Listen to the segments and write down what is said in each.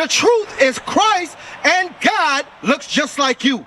The truth is Christ and God looks just like you.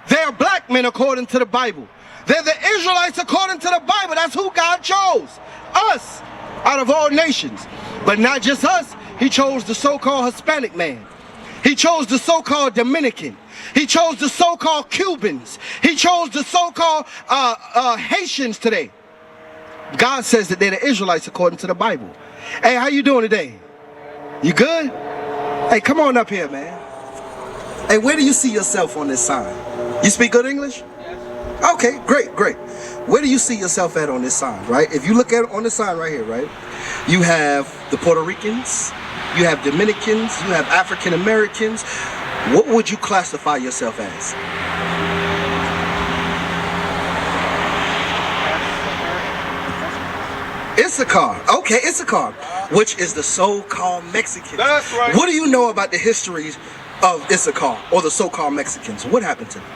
They're black men according to the Bible. They're the Israelites according to the Bible. That's who God chose. Us, out of all nations. But not just us. He chose the so-called Hispanic man. He chose the so-called Dominican. He chose the so-called Cubans. He chose the so-called Haitians today. God says that they're the Israelites according to the Bible. Hey, how you doing today? You good? Hey, come on up here, man. Hey, where do you see yourself on this sign? You speak good English? Yes. Okay, great, great. Where do you see yourself at on this sign, right? If you look at it on the sign right here, right? You have the Puerto Ricans, you have Dominicans, you have African Americans. What would you classify yourself as? Issachar. Okay, Issachar, which is the so-called Mexicans. That's right. What do you know about the histories of Issachar or the so-called Mexicans? What happened to them?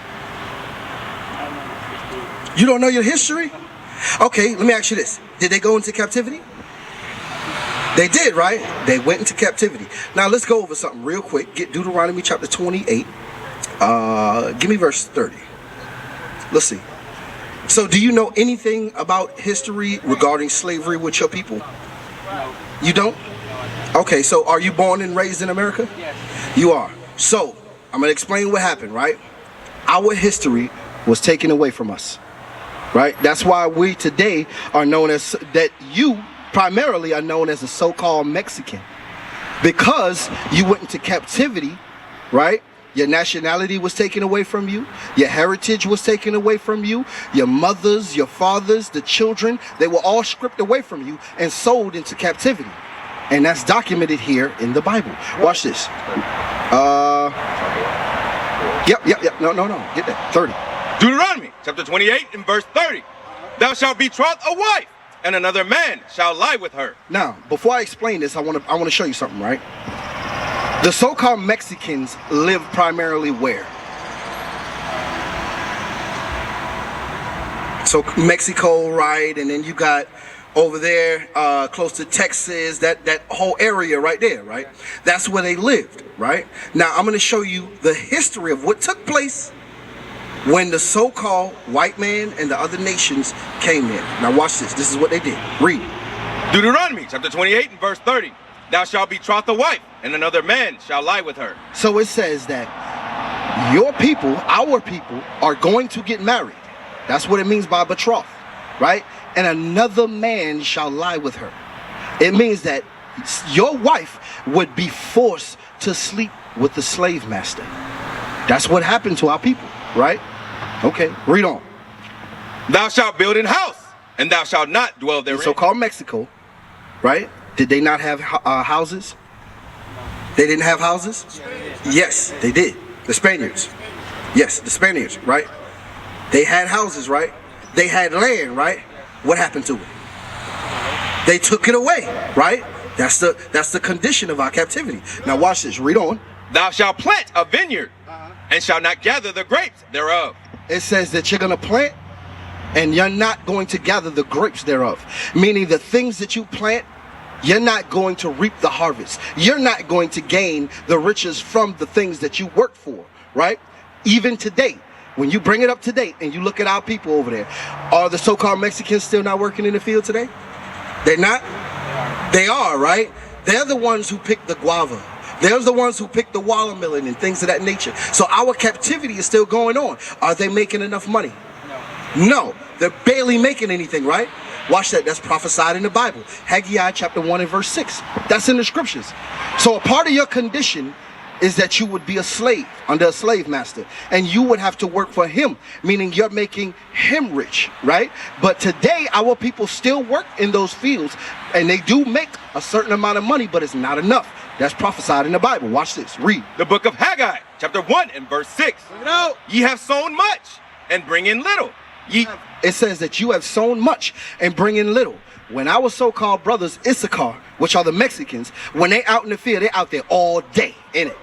You don't know your history? Okay, let me ask you this. Did they go into captivity? They did, right? They went into captivity. Now let's go over something real quick. Get Deuteronomy chapter 28. Give me verse 30. Let's see. So do you know anything about history regarding slavery with your people? No. You don't? Okay, so are you born and raised in America? Yes. You are. So I'm going to explain what happened, right? Our history was taken away from us, right? That's why we today are known as, that you primarily are known as a so-called Mexican, because you went into captivity, right? Your nationality was taken away from you. Your heritage was taken away from you. Your mothers, your fathers, the children, they were all stripped away from you and sold into captivity. And that's documented here in the Bible. Watch this. Yep. No. Get that. 30. Deuteronomy chapter 28 and verse 30. Thou shalt betroth a wife, and another man shall lie with her. Now, before I explain this, I want to show you something, right? The so-called Mexicans live primarily where? So Mexico, right? And then you got over there, close to Texas, that whole area right there, right? That's where they lived, right? Now, I'm going to show you the history of what took place when the so-called white man and the other nations came in. Now, watch this. This is what they did. Read. Deuteronomy chapter 28 and verse 30. Thou shalt betroth a wife, and another man shall lie with her. So it says that your people, our people, are going to get married. That's what it means by betroth, right? And another man shall lie with her. It means that your wife would be forced to sleep with the slave master. That's what happened to our people, right? Okay, read on. Thou shalt build an house, and thou shalt not dwell therein. So-called Mexico, right? Did they not have houses? They didn't have houses? Yes, they did. The Spaniards. Yes, the Spaniards, right? They had houses, right? They had land, right? What happened to it? They took it away, right? That's the condition of our captivity. Now watch this. Read on. Thou shalt plant a vineyard, and shalt not gather the grapes thereof. It says that you're going to plant, and you're not going to gather the grapes thereof. Meaning the things that you plant, you're not going to reap the harvest. You're not going to gain the riches from the things that you work for, right? Even today, when you bring it up to date and you look at our people over there, are the so-called Mexicans still not working in the field today? They're not? They are, right? They're the ones who pick the guava. They're the ones who pick the watermelon and things of that nature. So our captivity is still going on. Are they making enough money? No. They're barely making anything, right? Watch that. That's prophesied in the Bible. Haggai chapter 1 and verse 6. That's in the scriptures. So a part of your condition is that you would be a slave under a slave master, and you would have to work for him, meaning you're making him rich, right? But today our people still work in those fields, and they do make a certain amount of money, but it's not enough. That's prophesied in the Bible. Watch this. Read. The book of Haggai chapter 1 and verse 6. Ye have sown much, and bring in little. It says that you have sown much and bring in little. When our so-called brothers Issachar, which are the Mexicans, when they out in the field, they out there all day in it.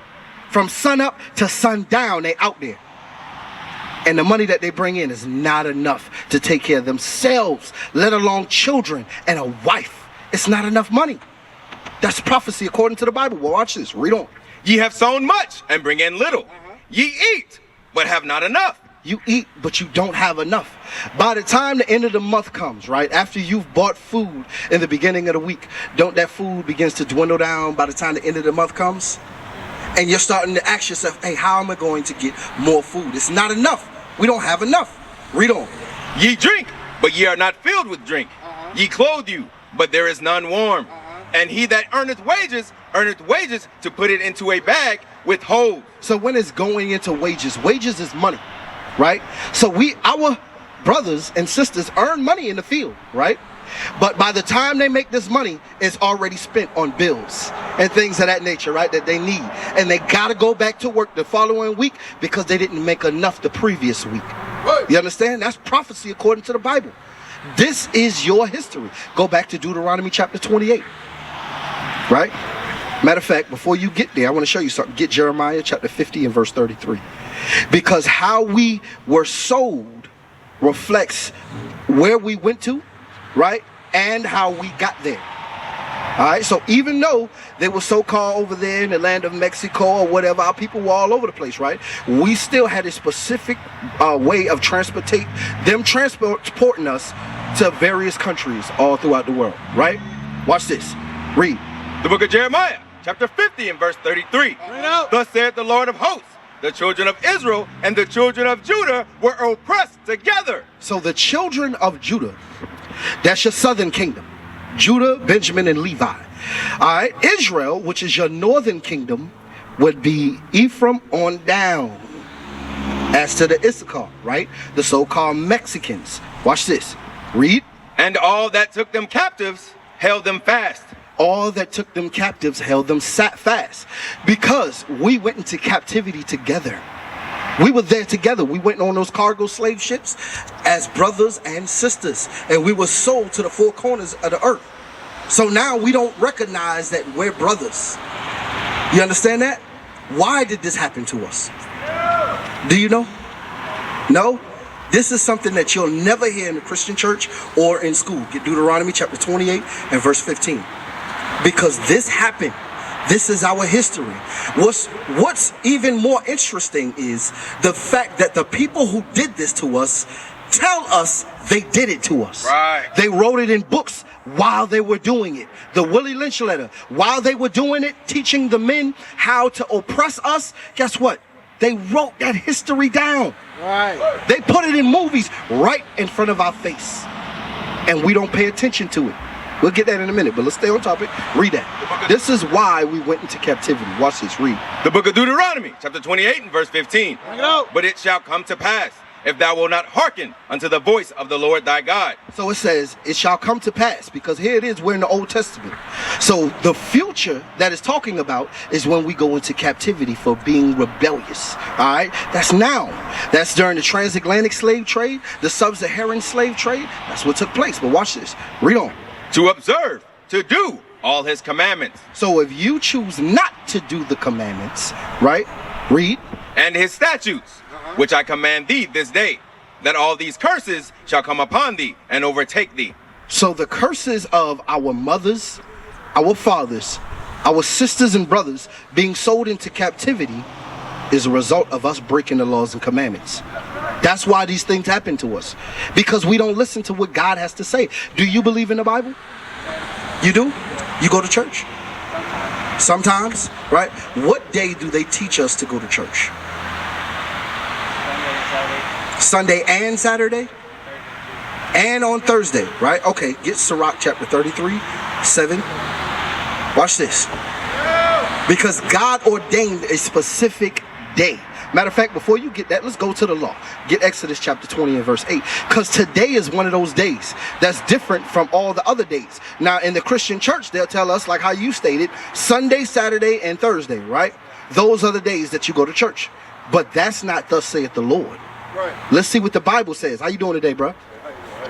From sun up to sundown, they out there. And the money that they bring in is not enough to take care of themselves, let alone children and a wife. It's not enough money. That's prophecy according to the Bible. Well, watch this. Read on. Ye have sown much and bring in little. Ye eat, but have not enough. You eat, but you don't have enough. By the time the end of the month comes, right, after you've bought food in the beginning of the week, don't that food begins to dwindle down by the time the end of the month comes? And you're starting to ask yourself, hey, how am I going to get more food? It's not enough. We don't have enough. Read on. Ye drink, but ye are not filled with drink. Ye clothe you, but there is none warm. And he that earneth wages to put it into a bag with holes. So when it's going into wages, wages is money, right? So our brothers and sisters earn money in the field, right? But by the time they make this money, it's already spent on bills and things of that nature, right, that they need. And they got to go back to work the following week because they didn't make enough the previous week. You understand? That's prophecy according to the Bible. This is your history. Go back to Deuteronomy chapter 28, right? Matter of fact, before you get there, I want to show you something. Get Jeremiah chapter 50 and verse 33. Because how we were sold reflects where we went to, right? And how we got there. All right, so even though they were so-called over there in the land of Mexico or whatever, our people were all over the place, right? We still had a specific way of transporting us to various countries all throughout the world, right? Watch this. Read. The book of Jeremiah, chapter 50 and verse 33. Thus saith the Lord of hosts, the children of Israel and the children of Judah were oppressed together. So the children of Judah, that's your southern kingdom. Judah, Benjamin, and Levi. All right, Israel, which is your northern kingdom, would be Ephraim on down. As to the Issachar, right? The so-called Mexicans. Watch this. Read. And all that took them captives held them fast. All that took them captives held them fast. Because we went into captivity together. We were there together. We went on those cargo slave ships as brothers and sisters. And we were sold to the four corners of the earth. So now we don't recognize that we're brothers. You understand that? Why did this happen to us? Do you know? No? This is something that you'll never hear in the Christian church or in school. Get Deuteronomy chapter 28 and verse 15. Because this happened. This is our history. What's even more interesting is the fact that the people who did this to us tell us they did it to us. Right. They wrote it in books while they were doing it. The Willie Lynch letter, while they were doing it, teaching the men how to oppress us, guess what? They wrote that history down. Right. They put it in movies right in front of our face. And we don't pay attention to it. We'll get that in a minute, but let's stay on topic. Read that. This is why we went into captivity. Watch this. Read. The book of Deuteronomy, chapter 28 and verse 15. Bring it out. But it shall come to pass, if thou wilt not hearken unto the voice of the Lord thy God. So it says, it shall come to pass, because here it is, we're in the Old Testament. So the future that it's talking about is when we go into captivity for being rebellious. All right? That's now. That's during the transatlantic slave trade, the sub-Saharan slave trade. That's what took place. But watch this. Read on. To observe, to do all his commandments. So if you choose not to do the commandments, right? Read. And his statutes, which I command thee this day, that all these curses shall come upon thee and overtake thee. So the curses of our mothers, our fathers, our sisters and brothers being sold into captivity is a result of us breaking the laws and commandments. That's why these things happen to us. Because we don't listen to what God has to say. Do you believe in the Bible? You do? You go to church? Sometimes, right? What day do they teach us to go to church? Sunday and Saturday? And on Thursday, right? Okay, get Sirach chapter 33, 7. Watch this. Because God ordained a specific day. Matter of fact, before you get that, let's go to the law. Get Exodus chapter 20 and verse 8. Because today is one of those days that's different from all the other days. Now, in the Christian church, they'll tell us, like how you stated, Sunday, Saturday, and Thursday, right? Those are the days that you go to church. But that's not thus saith the Lord. Right. Let's see what the Bible says. How you doing today, bro?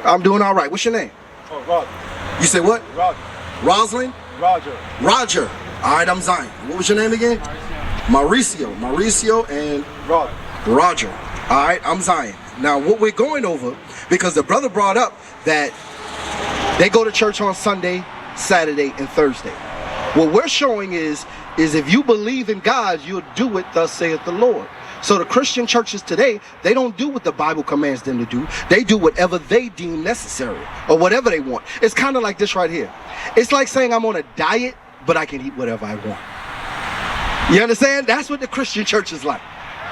I'm doing all right. What's your name? Oh, Roger. You said what? Roger. Rosalind? Roger. Roger. All right, I'm Zion. What was your name again? Mauricio and Roger. Roger. All right, I'm Zion. Now, what we're going over, because the brother brought up that they go to church on Sunday, Saturday, and Thursday. What we're showing is is if you believe in God, you'll do it, thus saith the Lord. So the Christian churches today, they don't do what the Bible commands them to do. They do whatever they deem necessary or whatever they want. It's kind of like this right here. It's like saying I'm on a diet, but I can eat whatever I want. You understand? That's what the Christian church is like.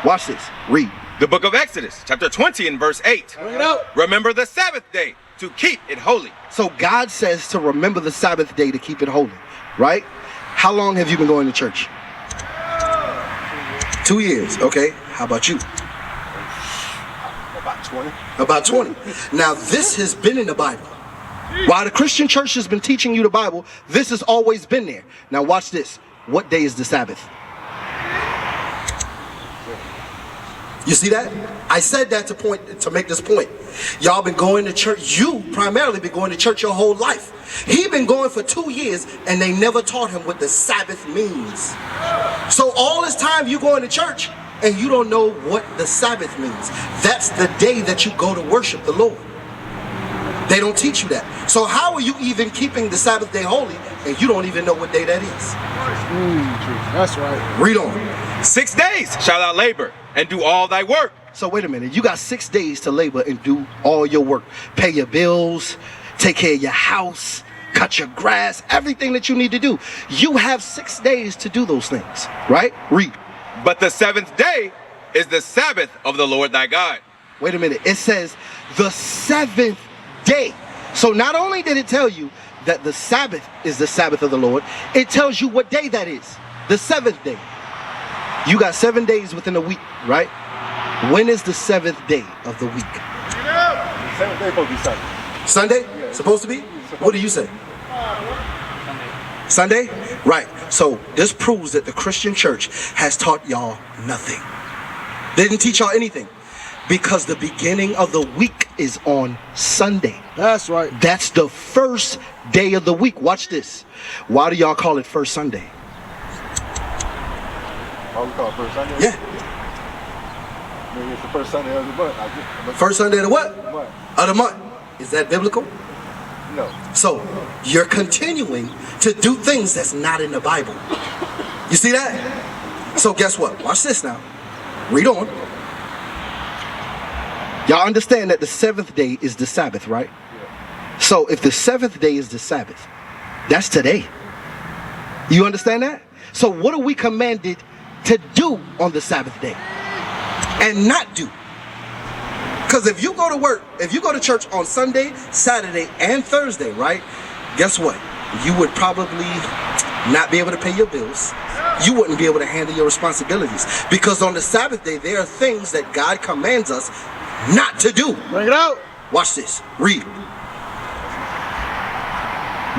Watch this. Read. The book of Exodus, chapter 20 and verse 8. Bring it out. Remember the Sabbath day to keep it holy. So God says to remember the Sabbath day to keep it holy, right? How long have you been going to church? 2 years. Okay. How about you? About 20. About 20. Now, this has been in the Bible. While the Christian church has been teaching you the Bible, this has always been there. Now, watch this. What day is the Sabbath? You see that? I said that to make this point. Y'all been going to church. You primarily been going to church your whole life. He been going for 2 years and they never taught him what the Sabbath means. So all this time you going to church and you don't know what the Sabbath means. That's the day that you go to worship the Lord. They don't teach you that. So how are you even keeping the Sabbath day holy and you don't even know what day that is? That's right. Read on. 6 days shalt thou labor and do all thy work. So wait a minute. You got 6 days to labor and do all your work. Pay your bills, take care of your house, cut your grass, everything that you need to do. You have 6 days to do those things, right? Read. But the seventh day is the Sabbath of the Lord thy God. Wait a minute. It says the seventh day. So not only did it tell you that the Sabbath is the Sabbath of the Lord, it tells you what day that is. The seventh day. You got 7 days within a week, right? When is the seventh day of the week? The 7th day supposed to be Sunday. Sunday? Yeah. Supposed to be? What do you say? Sunday? Right. So this proves that the Christian church has taught y'all nothing. They didn't teach y'all anything. Because the beginning of the week is on Sunday. That's right. That's the first day of the week. Watch this. Why do y'all call it first Sunday? Why we call it first Sunday? Yeah. Maybe it's the first Sunday of the month. First Sunday of the what? What? Of the month. Is that biblical? No. So you're continuing to do things that's not in the Bible. You see that? So guess what? Watch this now. Read on. Y'all understand that the seventh day is the Sabbath, right? Yeah. So if the seventh day is the Sabbath, that's today. You understand that? So what are we commanded to do on the Sabbath day and not do? Because if you go to work, if you go to church on Sunday, Saturday, and Thursday, right? Guess what? You would probably not be able to pay your bills. You wouldn't be able to handle your responsibilities. Because on the Sabbath day, there are things that God commands us not to do. Bring it out. Watch this. Read.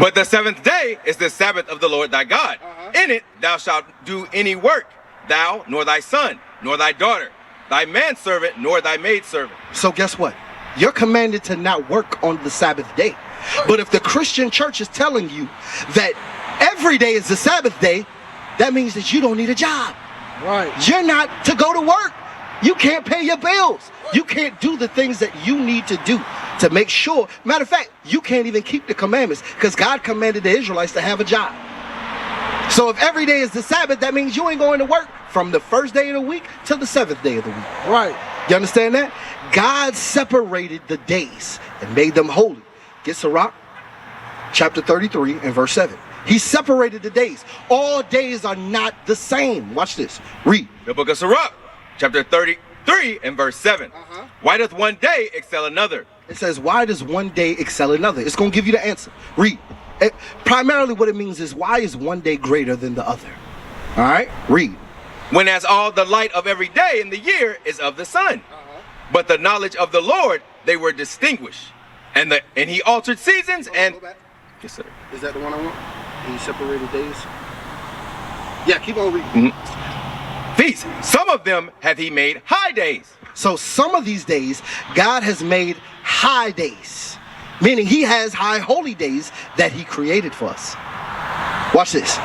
But the seventh day is the Sabbath of the Lord thy God. In it thou shalt do any work, thou, nor thy son, nor thy daughter, thy manservant, nor thy maidservant. So guess what? You're commanded to not work on the Sabbath day. But if the Christian church is telling you that every day is the Sabbath day, that means that you don't need a job. Right. You're not to go to work. You can't pay your bills. You can't do the things that you need to do to make sure. Matter of fact, you can't even keep the commandments because God commanded the Israelites to have a job. So if every day is the Sabbath, that means you ain't going to work from the first day of the week to the seventh day of the week. Right. You understand that? God separated the days and made them holy. Get Sirach, chapter 33 and verse 7. He separated the days. All days are not the same. Watch this. Read. The book of Sirach, chapter 33 and verse 7. Why doth one day excel another? It says, why does one day excel another? It's going to give you the answer. Read. Primarily what it means is, why is one day greater than the other? All right? Read. When as all the light of every day in the year is of the sun. But the knowledge of the Lord, they were distinguished. And he altered seasons and... Go back. Yes, sir. Is that the one I want? He separated days? Yeah, keep on reading. Feasts. Some of them hath he made high days. So some of these days, God has made high days. Meaning he has high holy days that he created for us. Watch this.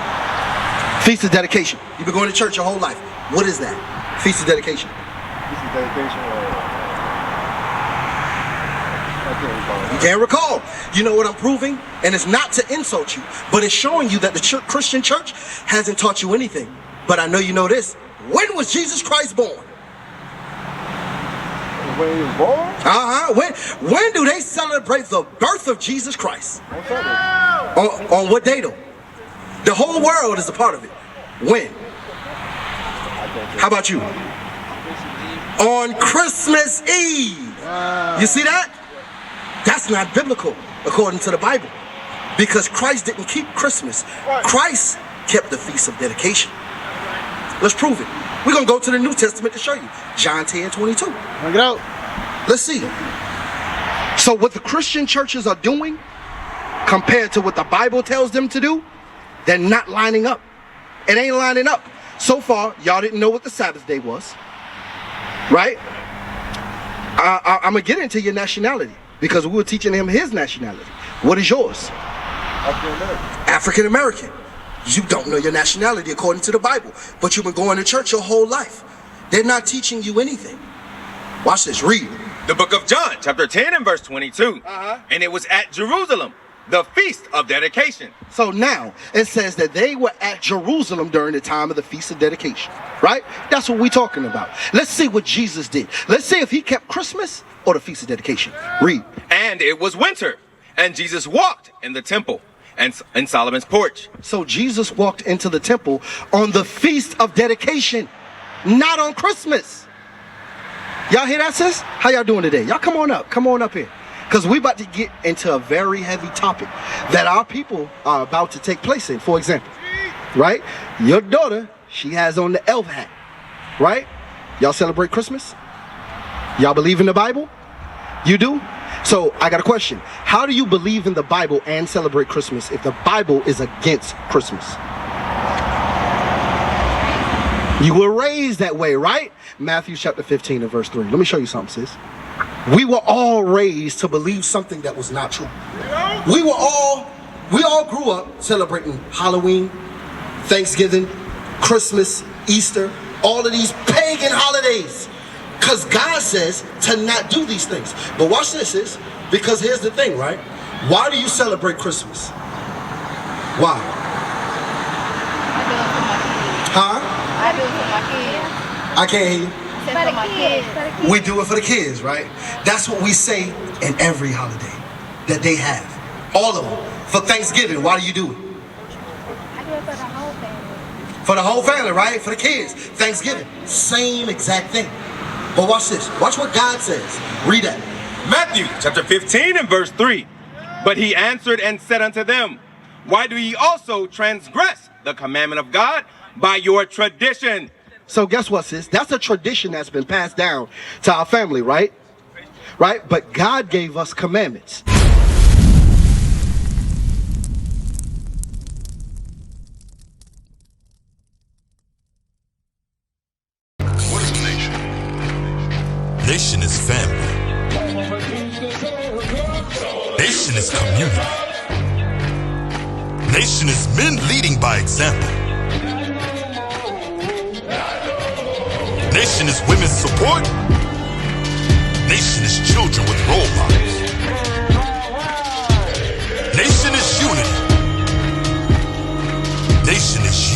Feast of dedication. You've been going to church your whole life. What is that? Feast of dedication. This is dedication. You can't recall. You know what I'm proving? And it's not to insult you, but it's showing you that the Christian church hasn't taught you anything. But I know you know this. When was Jesus Christ born? When he was born? When do they celebrate the birth of Jesus Christ? On Sunday. On what day though? The whole world is a part of it. When? How about you? On Christmas Eve. You see that? That's not biblical according to the Bible. Because Christ didn't keep Christmas. Christ kept the Feast of Dedication. Let's prove it. We're going to go to the New Testament to show you. John 10:22. Bring it out. Let's see. So what the Christian churches are doing compared to what the Bible tells them to do, they're not lining up. It ain't lining up. So far, y'all didn't know what the Sabbath day was. Right? I'm going to get into your nationality because we were teaching him his nationality. What is yours? African American. You don't know your nationality according to the Bible, but you've been going to church your whole life. They're not teaching you anything. Watch this, read. The book of John, chapter 10 and verse 22. And it was at Jerusalem, the Feast of Dedication. So now it says that they were at Jerusalem during the time of the Feast of Dedication, right? That's what we're talking about. Let's see what Jesus did. Let's see if he kept Christmas or the Feast of Dedication. Read. And it was winter, and Jesus walked in the temple and in Solomon's porch. So Jesus walked into the temple on the Feast of Dedication, not on Christmas. Y'all hear that, sis? How y'all doing today? Y'all come on up. Come on up here. Because we about to get into a very heavy topic that our people are about to take place in. For example, right? Your daughter, she has on the elf hat, right? Y'all celebrate Christmas? Y'all believe in the Bible? You do? So I got a question. How do you believe in the Bible and celebrate Christmas if the Bible is against Christmas? You were raised that way, right? Matthew chapter 15 and verse 3. Let me show you something, sis. We were all raised to believe something that was not true. We all grew up celebrating Halloween, Thanksgiving, Christmas, Easter, all of these pagan holidays. Because God says to not do these things. But watch this, sis. Because here's the thing, right? Why do you celebrate Christmas? Why? I do it for my kids. I can't hear you. For my kids. We do it for the kids, right? That's what we say in every holiday that they have. All of them. For Thanksgiving, why do you do it? I do it for the whole family. For the whole family, right? For the kids. Thanksgiving. Same exact thing. But watch this. Watch what God says. Read that. Matthew chapter 15 and verse 3. But he answered and said unto them, why do ye also transgress the commandment of God by your tradition? So guess what, sis? That's a tradition that's been passed down to our family, right? Right? But God gave us commandments. What is a nation? Nation is family. Nation is community. Nation is men leading by example. Nation is women's support. Nation is children with role models. Nation is unity. Nation is